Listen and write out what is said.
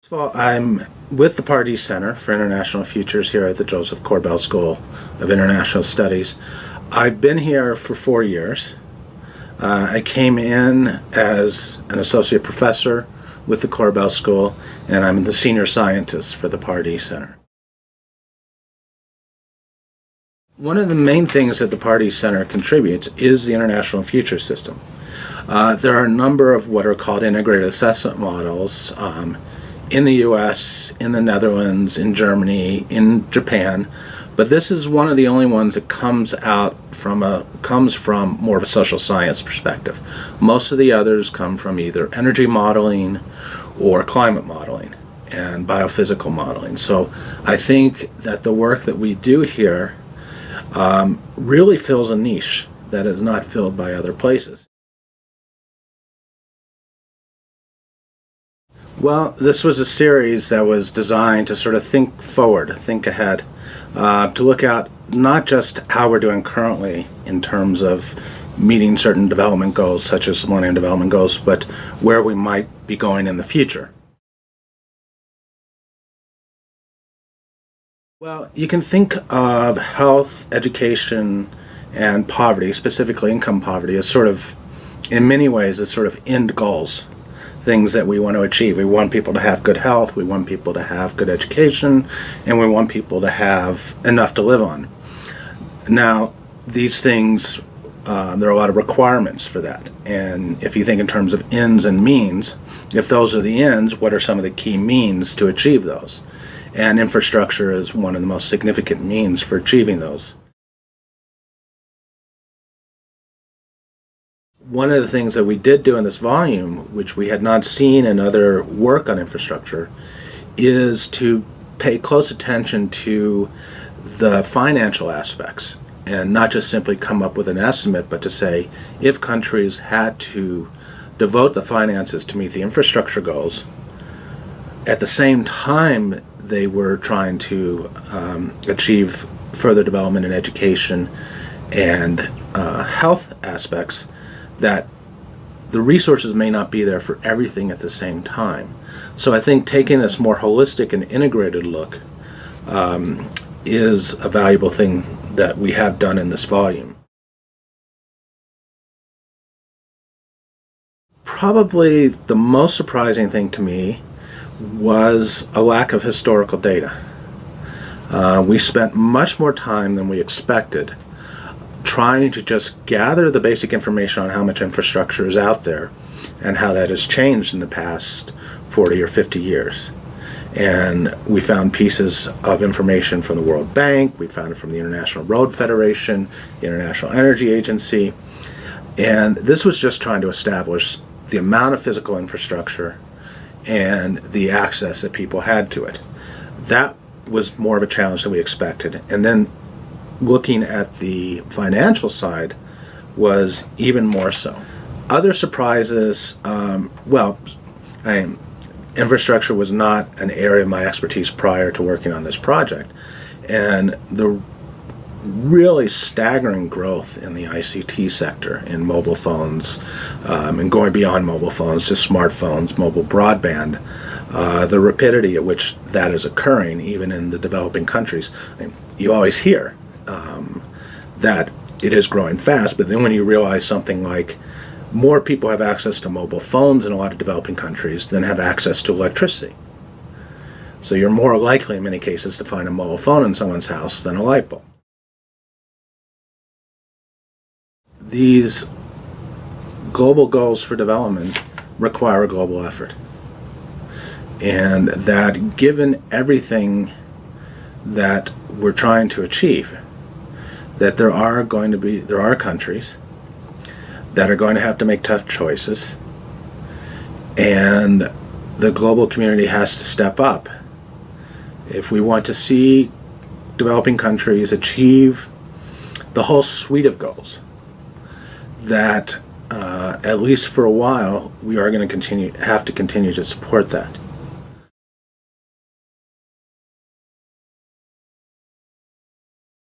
First of all, I'm with the Pardee Center for International Futures here at the Joseph Corbell School of International Studies. I've been here for 4 years. I came in as an associate professor with the Corbell School, and I'm the senior scientist for the Pardee Center. One of the main things that the Pardee Center contributes is the International Futures System. There are a number of what are called integrated assessment models in the US, in the Netherlands, in Germany, in Japan, but this is one of the only ones that comes from more of a social science perspective. Most of the others come from either energy modeling or climate modeling and biophysical modeling. So I think that the work that we do here really fills a niche that is not filled by other places. Well, this was a series that was designed to sort of think forward, think ahead, to look at not just how we're doing currently in terms of meeting certain development goals, such as Millennium Development Goals, but where we might be going in the future. Well, you can think of health, education, and poverty, specifically income poverty, as sort of, in many ways, as sort of end goals. Things that we want to achieve. We want people to have good health, we want people to have good education, and we want people to have enough to live on. Now, these things, there are a lot of requirements for that. And if you think in terms of ends and means, if those are the ends, what are some of the key means to achieve those? And infrastructure is one of the most significant means for achieving those. One of the things that we did do in this volume, which we had not seen in other work on infrastructure, is to pay close attention to the financial aspects and not just simply come up with an estimate, but to say if countries had to devote the finances to meet the infrastructure goals, at the same time they were trying to achieve further development in education and health aspects, that the resources may not be there for everything at the same time. So I think taking this more holistic and integrated look is a valuable thing that we have done in this volume. Probably the most surprising thing to me was a lack of historical data. We spent much more time than we expected trying to just gather the basic information on how much infrastructure is out there and how that has changed in the past 40 or 50 years. And we found pieces of information from the World Bank, we found it from the International Road Federation, the International Energy Agency, and this was just trying to establish the amount of physical infrastructure and the access that people had to it. That was more of a challenge than we expected. And then looking at the financial side was even more so. Other surprises, infrastructure was not an area of my expertise prior to working on this project, and the really staggering growth in the ICT sector in mobile phones and going beyond mobile phones to smartphones, mobile broadband, the rapidity at which that is occurring even in the developing countries. You always hear that it is growing fast, but then when you realize something like more people have access to mobile phones in a lot of developing countries than have access to electricity. So you're more likely in many cases to find a mobile phone in someone's house than a light bulb. These global goals for development require a global effort. And that given everything that we're trying to achieve, that there are countries that are going to have to make tough choices, and the global community has to step up. If we want to see developing countries achieve the whole suite of goals, that at least for a while we are going to have to continue to support that.